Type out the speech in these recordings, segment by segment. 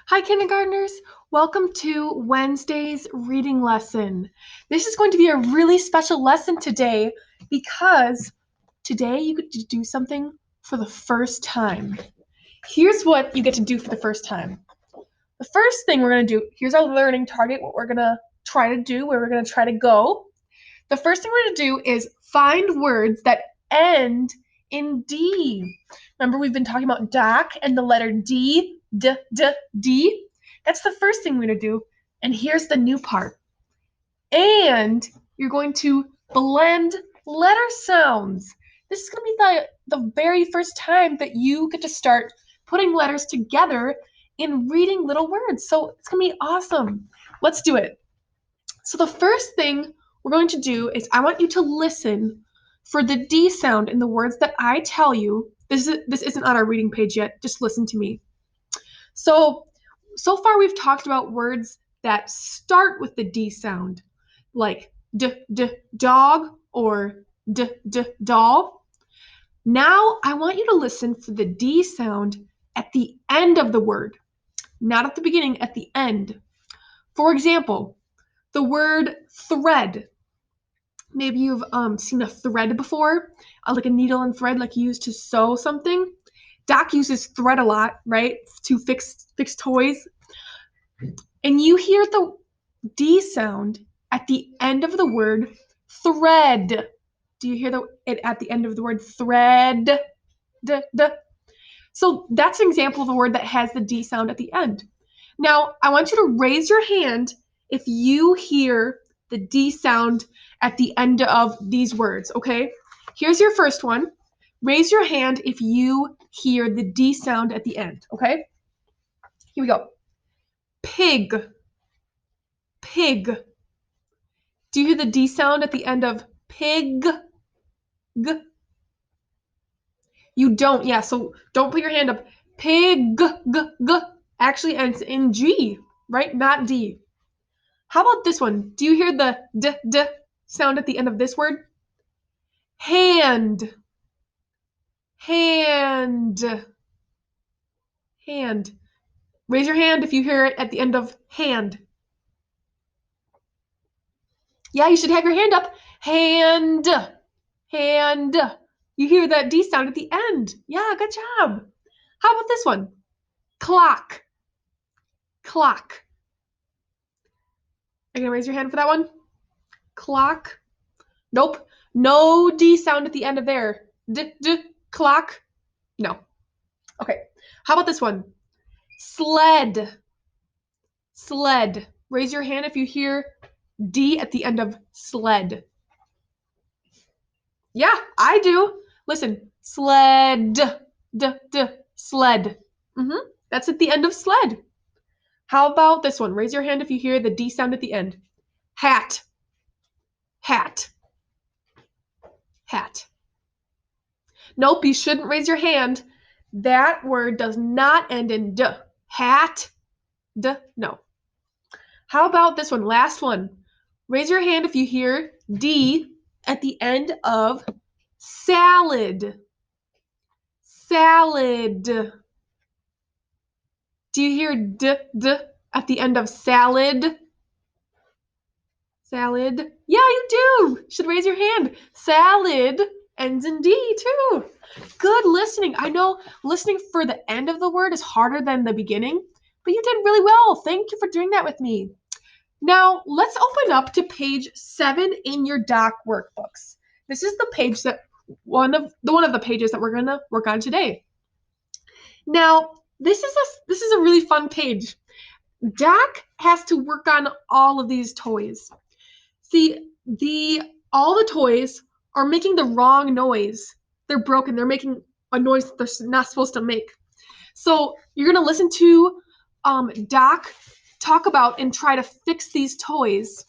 Hi, kindergartners. Welcome to Wednesday's reading lesson. This is going to be a really special lesson today because today you get to do something for the first time. Here's what you get to do for the first time. The first thing we're going to do, here's our learning target, what we're going to try to do, where we're going to try to go. The first thing we're going to do is find words that end in D. Remember, we've been talking about doc and the letter D, D. That's the first thing we're going to do. And here's the new part. And you're going to blend letter sounds. This is going to be the very first time that you get to start putting letters together and reading little words. So it's going to be awesome. Let's do it. So the first thing we're going to do is I want you to listen for the D sound in the words that I tell you. This isn't on our reading page yet. Just listen to me. So far we've talked about words that start with the D sound, like dog or doll. Now I want you to listen for the D sound at the end of the word, not at the beginning, at the end. For example, the word thread. Maybe you've seen a thread before, like a needle and thread, like you use to sew something. Doc uses thread a lot, right, to fix toys. And you hear the D sound at the end of the word thread. Do you hear it at the end of the word thread? So that's an example of a word that has the D sound at the end. Now, I want you to raise your hand if you hear the D sound at the end of these words, okay? Here's your first one. Raise your hand if you hear the D sound at the end, okay? Here we go. Pig. Pig. Do you hear the D sound at the end of pig? G. You don't, yeah, so don't put your hand up. Pig, g, actually ends in G, right? Not D. How about this one? Do you hear the d sound at the end of this word? Hand. Hand. Hand. Raise your hand if you hear it at the end of hand. Yeah, you should have your hand up. Hand. Hand. You hear that D sound at the end. Yeah, good job. How about this one? Clock. Clock. Are you gonna raise your hand for that one? Clock. Nope. No D sound at the end of there. Clock. No. Okay. How about this one? Sled. Sled. Raise your hand if you hear D at the end of sled. Yeah, I do. Listen. Sled. Sled. That's at the end of sled. How about this one? Raise your hand if you hear the D sound at the end. Hat. Hat. Hat. Nope, you shouldn't raise your hand. That word does not end in d. Hat. No. How about this one? Last one. Raise your hand if you hear D at the end of salad. Salad. Do you hear d at the end of salad? Salad. Yeah, you do. Should raise your hand. Salad ends in D too. Good listening. I know listening for the end of the word is harder than the beginning, but you did really well. Thank you for doing that with me. Now, let's open up to page 7 in your doc workbooks. This is the page that one of the pages that we're going to work on today. Now, this is a really fun page. Doc has to work on all of these toys. See, all the toys are making the wrong noise. They're broken. They're making a noise that they're not supposed to make. So you're going to listen to Doc talk about and try to fix these toys.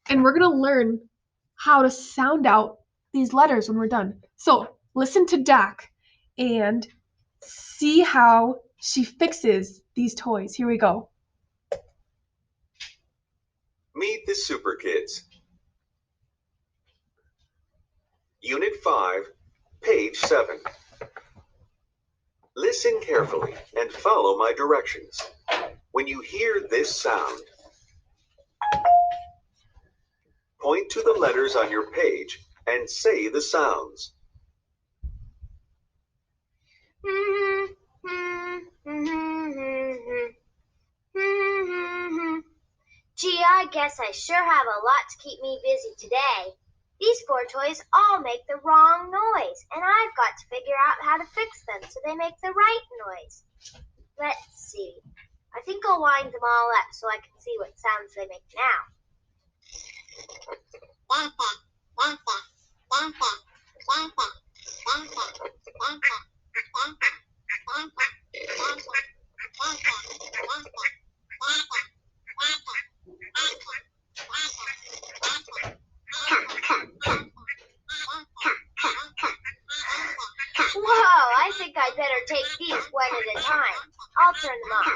And we're going to learn how to sound out these letters when we're done. So listen to Doc and see how she fixes these toys. Here we go. Meet the Super Kids. Unit 5, page 7. Listen carefully and follow my directions. When you hear this sound, point to the letters on your page and say the sounds. Gee, I guess I sure have a lot to keep me busy today. These four toys all make the wrong noise, and I've got to figure out how to fix them so they make the right noise. Let's see. I think I'll wind them all up so I can see what sounds they make now. Whoa, I think I'd better take these one at a time. I'll turn them off.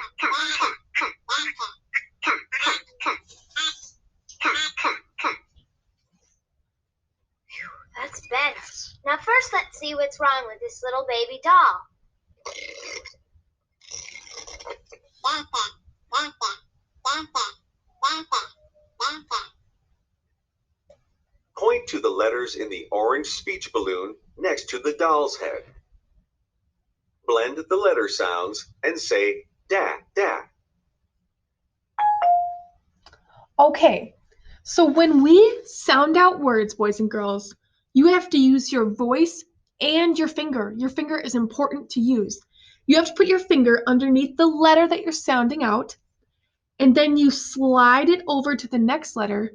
Phew, that's better. Now first let's see what's wrong with this little baby doll. Point to the letters in the orange speech balloon next to the doll's head. Blend the letter sounds and say da, da. Okay, so when we sound out words, boys and girls, you have to use your voice and your finger. Your finger is important to use. You have to put your finger underneath the letter that you're sounding out, and then you slide it over to the next letter,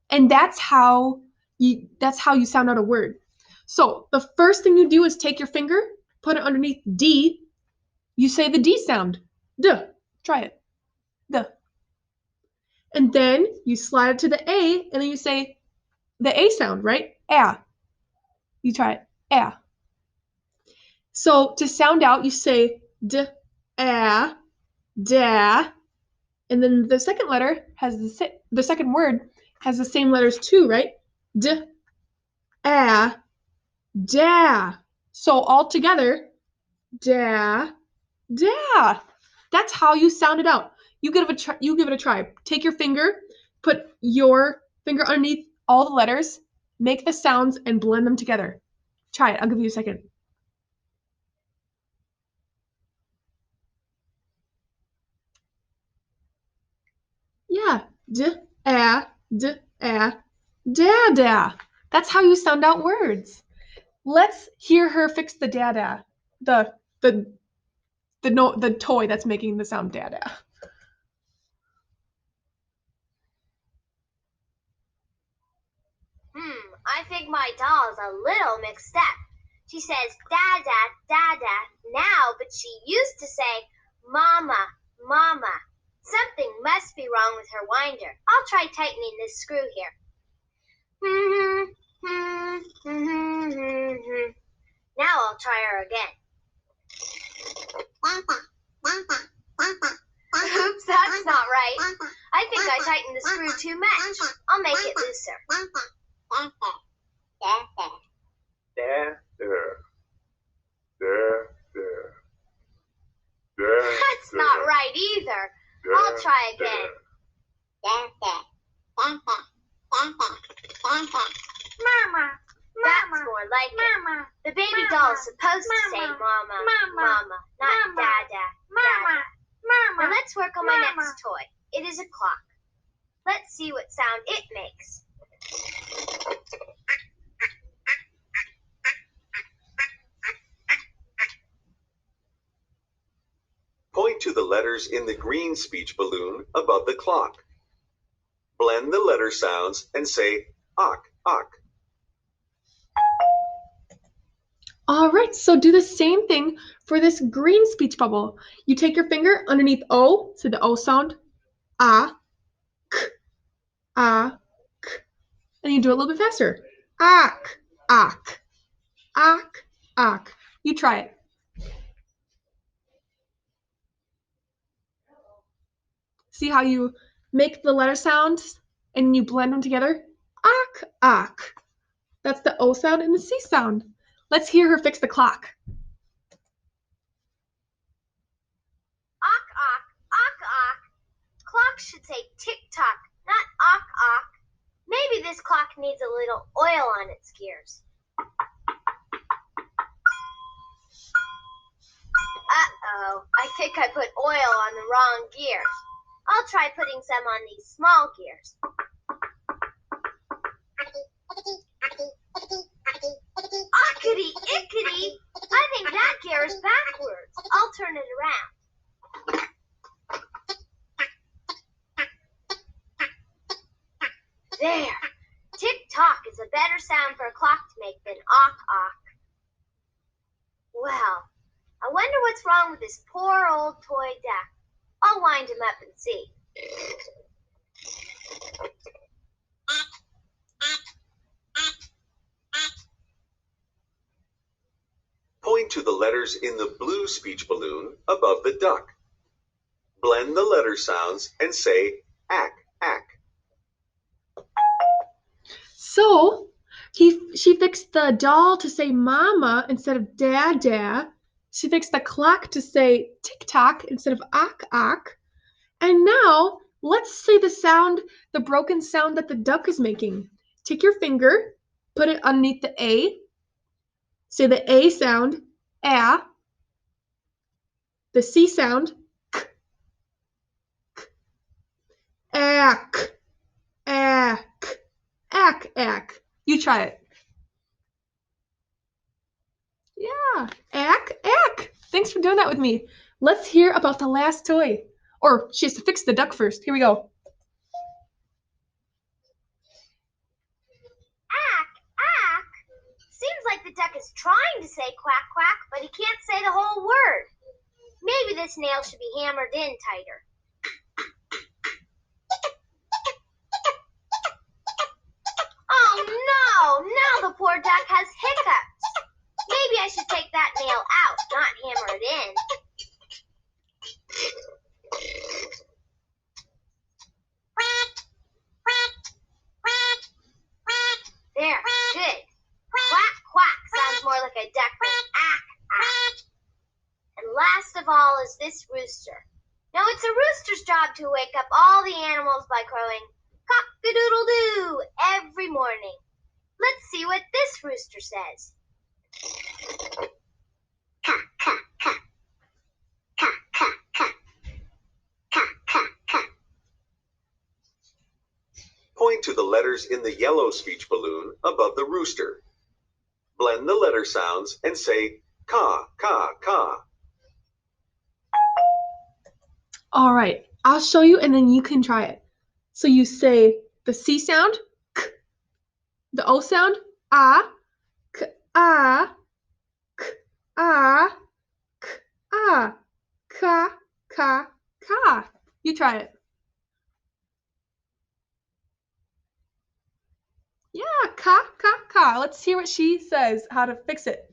and that's how you sound out a word. So the first thing you do is take your finger, put it underneath D. You say the D sound. Duh. Try it. Duh. And then you slide it to the A, and then you say the A sound, right? Ah. You try it. Ah. So to sound out, you say D, ah, da, and then the second letter has the second word has the same letters too, right? D, ah, da. So all together, da, da. That's how you sound it out. You give it a try. Take your finger, put your finger underneath all the letters, make the sounds, and blend them together. Try it. I'll give you a second. Yeah. D, a, d, a, da, da. That's how you sound out words. Let's hear her fix the da, da. The toy that's making the sound da, da. I think my doll's a little mixed up. She says da da da da now, but she used to say mama, mama. Something must be wrong with her winder. I'll try tightening this screw here. Now I'll try her again. Oops, that's not right. I think I tightened the screw too much. I'll make it looser. Da, That's not right either. I'll try again. Mama. That's more like it. The baby doll's supposed to say mama, mama, not dada, dada. Now let's work on my next toy. It is a clock. Let's see what sound it makes. Point to the letters in the green speech balloon above the clock. Blend the letter sounds and say ok, ok. All right, so do the same thing for this green speech bubble. You take your finger underneath O, so the O sound, ah, k, ah, k, and you do it a little bit faster. Ak, ak, ak, ak. You try it. See how you make the letter sounds and you blend them together? Ak, ak. That's the O sound and the C sound. Let's hear her fix the clock. Ok, ok, ok, ok. should say tick-tock, not ock-ock. Maybe this clock needs a little oil on its gears. Uh-oh, I think I put oil on the wrong gears. I'll try putting some on these small gears. Ockety-ickety! I think that gear is backwards. I'll turn it around. There! Tick-tock is a better sound for a clock to make than ock-ock. Well, I wonder what's wrong with this poor old toy duck. I'll wind him up and see. Point to the letters in the blue speech balloon above the duck. Blend the letter sounds and say ack, ack. So she fixed the doll to say mama instead of dada. She fixed the clock to say tick-tock instead of ock-ock. And now let's say the broken sound that the duck is making. Take your finger, put it underneath the A. Say the A sound, ah. The C sound, k, k. Ack, ack, ack, ack. You try it. Yeah, ack, ack. Thanks for doing that with me. Let's hear about the last toy. Or she has to fix the duck first. Here we go. Ack, ack. Seems like the duck is trying to say quack, quack, but he can't say the whole word. Maybe this nail should be hammered in tighter. Oh no! Now the poor duck has hiccups. Maybe I should take that nail out, not hammer it in. There, good. Quack, quack sounds more like a duck than ack, ack. And last of all is this rooster. Now it's a rooster's job to wake up all the animals by crowing cock-a-doodle-doo every morning. Let's see what this rooster says. Cock, cock, cock. Cock, cock, cock. Cock, cock, cock. Point to the letters in the yellow speech balloon above the rooster. Blend the letter sounds and say caw, caw, caw. All right, I'll show you and then you can try it. So you say the C sound, k, the O sound, ah, k, ah, k, ah, k, ah, ka, ka, ka. You try it. Yeah, ka, ka, ka. Let's hear what she says, how to fix it.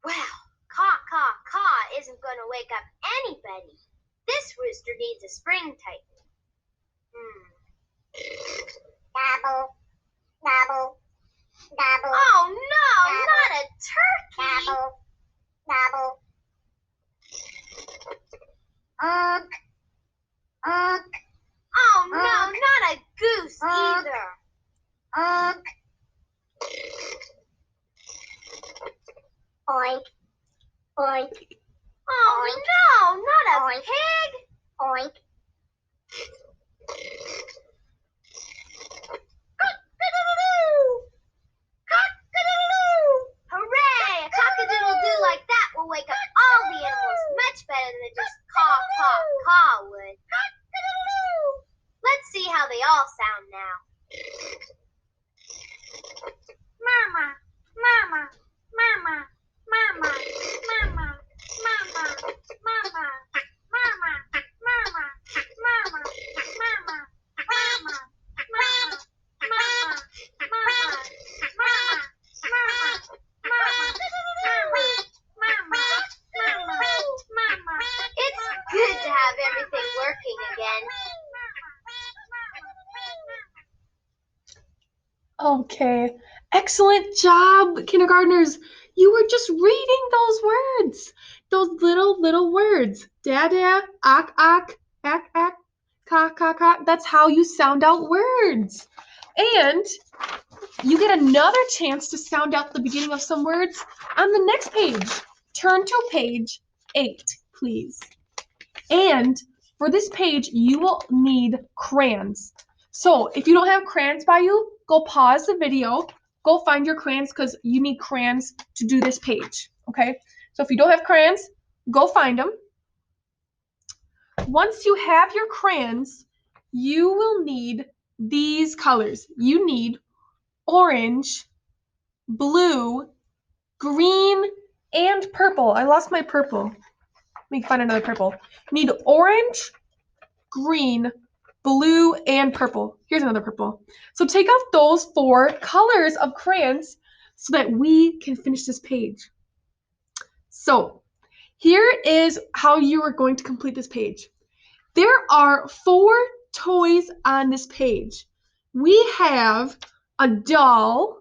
Well, caw, caw, caw isn't going to wake up anybody. This rooster needs a spring tightening. Gobble, gobble, gobble. Oh no, gobble, not a turkey. Gobble, gobble. Unk, unk. Oh no, not a goose either. Unk. Oink, oink. Oh oink. No, not a oink. Pig. Oink. Cock-a-doodle-doo! Cock-a-doodle-doo! Hooray! A cock-a-doodle-doo like that will wake up all the animals much better than just caw, caw, caw would. Cock-a-doodle-doo! Let's see how they all sound now. Mama, mama, mama, mama, mama, mama, mama, mama, mama, mama, mama, mama, mama, it's good to have everything working again. Okay, excellent job, kindergartners. You were just reading those words, those little words. da, ak, ak, ka, ka, ka. That's how you sound out words. And you get another chance to sound out the beginning of some words on the next page. Turn to page 8, please. And for this page, you will need crayons. So if you don't have crayons by you, go pause the video, go find your crayons because you need crayons to do this page, okay? So if you don't have crayons, go find them. Once you have your crayons, you will need these colors. You need orange, blue, green, and purple. I lost my purple. Let me find another purple. You need orange, green, blue, and purple. Here's another purple. So take off those 4 colors of crayons so that we can finish this page. So here is how you are going to complete this page. There are 4 toys on this page. We have a doll.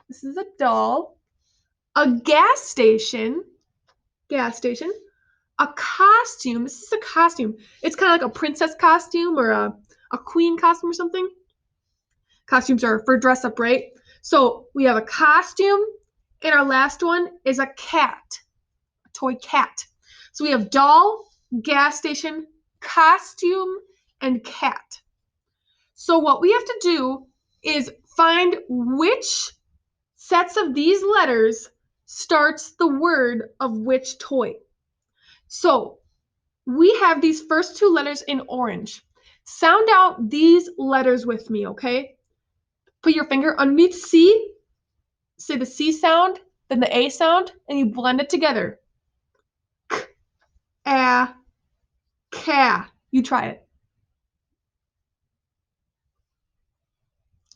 This is a doll. A gas station. A costume. This is a costume. It's kind of like a princess costume or a queen costume or something. Costumes are for dress up, right? So we have a costume, and our last one is a cat, a toy cat. So we have doll, gas station, costume, and cat. So what we have to do is find which sets of these letters starts the word of which toy. So we have these first 2 letters in orange. Sound out these letters with me, okay? Put your finger underneath C, say the C sound, then the A sound, and you blend it together. K, a, ka. You try it.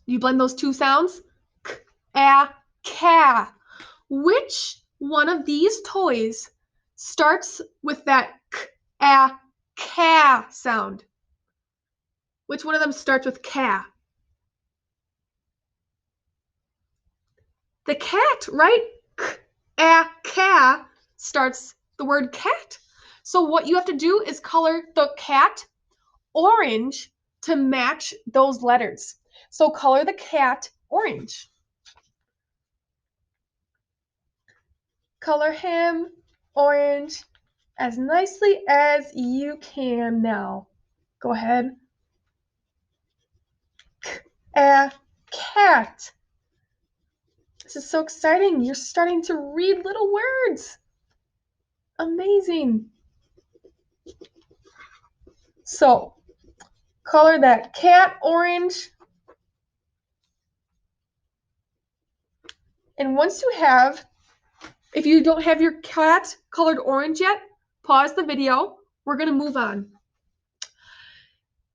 You blend those 2 sounds? K, a, ka. Which one of these toys starts with that k, a, ka sound? Which one of them starts with ka? The cat, right? K, a, ka starts the word cat. So what you have to do is color the cat orange to match those letters. So color the cat orange. Color him orange as nicely as you can now. Go ahead. A cat. This is so exciting. You're starting to read little words. Amazing. So, color that cat orange. And once you have, if you don't have your cat colored orange yet, pause the video. We're going to move on.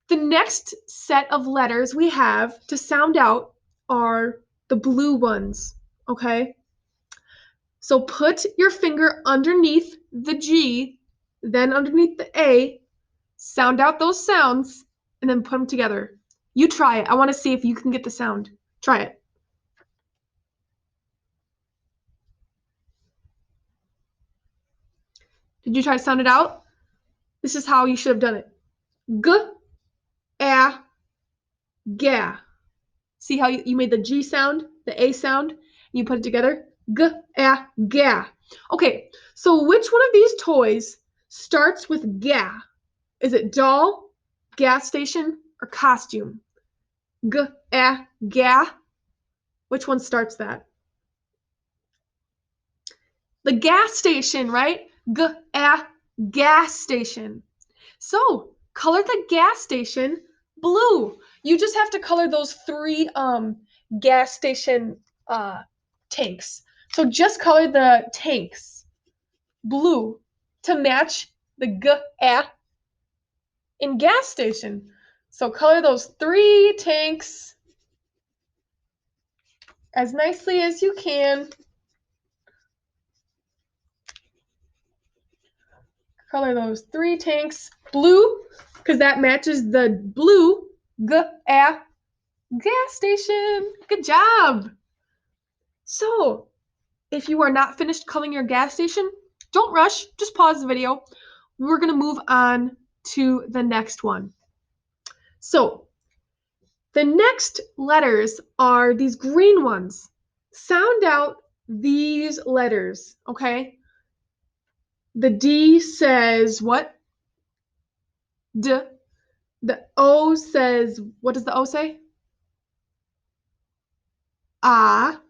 The next set of letters we have to sound out are the blue ones, okay? So put your finger underneath the G, then underneath the A, sound out those sounds, and then put them together. You try it. I want to see if you can get the sound. Try it. Did you try to sound it out? This is how you should have done it. G, a, ga. See how you made the G sound, the A sound, and you put it together? G, a, ga. Okay, so which one of these toys starts with ga? Is it doll, gas station, or costume? G, a, ga. Which one starts that? The gas station, right? G, a, gas station. So, color the gas station blue. You just have to color those 3 gas station tanks. So just color the tanks blue to match the G, A in gas station. So color those 3 tanks as nicely as you can. Color those 3 tanks blue because that matches the blue G, A gas station. Good job. So, if you are not finished coloring your gas station, don't rush, just pause the video. we're going to move on to the next one. So the next letters are these green ones. Sound out these letters, okay? The D says what? D. The O says, what does the O say? Ah.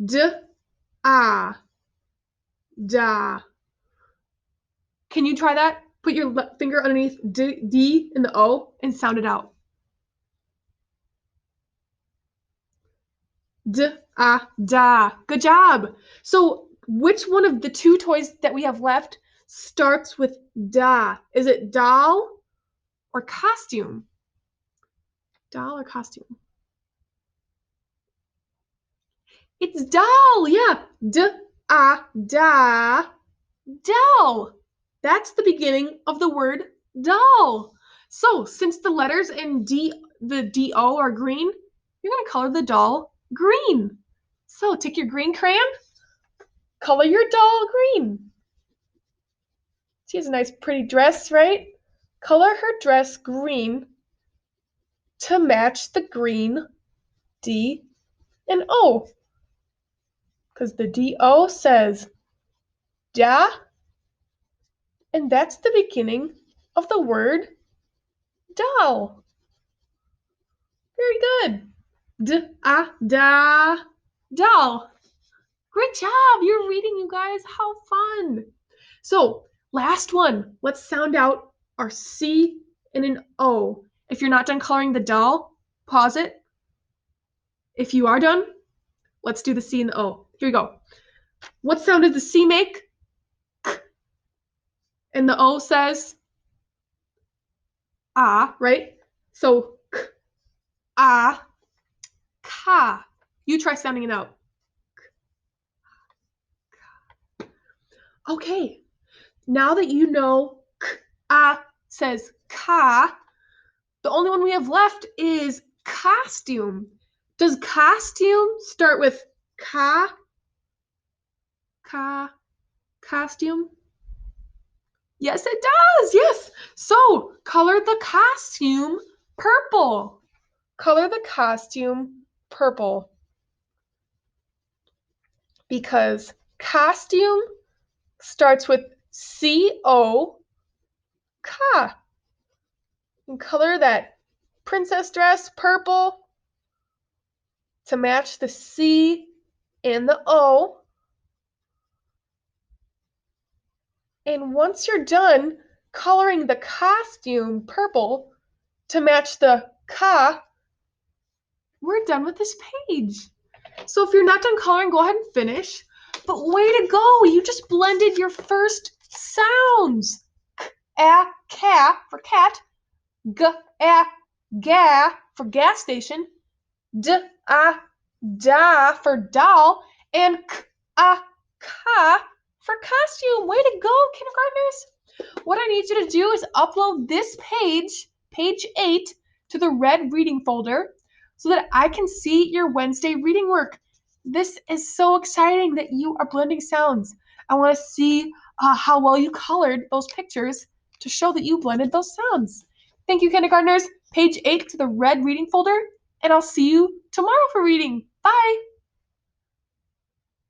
D. Ah. Da. Can you try that? Put your finger underneath D and the O and sound it out. D, ah, da. Good job. So which one of the two toys that we have left starts with da? Is it doll or costume? Doll or costume? It's doll, yeah. D, ah, da. Doll. That's the beginning of the word doll. So since the letters in the D-O are green, you're going to color the doll green. So take your green crayon, color your doll green. She has a nice pretty dress, right? Color her dress green to match the green D and O. Because the D-O says da, and that's the beginning of the word doll. Very good. Da, doll. Great job. You're reading, you guys. How fun. So, last one. Let's sound out our C and an O. If you're not done coloring the doll, pause it. If you are done, let's do the C and the O. Here we go. What sound does the C make? K. And the O says ah, right? So, k, ah, ka. You try sounding it out. Okay, now that you know k, ah says ka, the only one we have left is costume. Does costume start with ka? Costume? Yes, it does. Yes. So color the costume purple. Color the costume purple. Because costume starts with C-O, ka. And color that princess dress purple to match the C and the O. And once you're done coloring the costume purple to match the ka, we're done with this page. So if you're not done coloring, go ahead and finish. But way to go! You just blended your first sounds. K, a, ka for cat. G, a, ga for gas station. D, a, da for doll. And k, a, ka for costume. Way to go, kindergartners. What I need you to do is upload this page, page 8, to the red reading folder so that I can see your Wednesday reading work. This is so exciting that you are blending sounds. I want to see how well you colored those pictures to show that you blended those sounds. Thank you, kindergartners. Page 8 to the red reading folder, and I'll see you tomorrow for reading. Bye.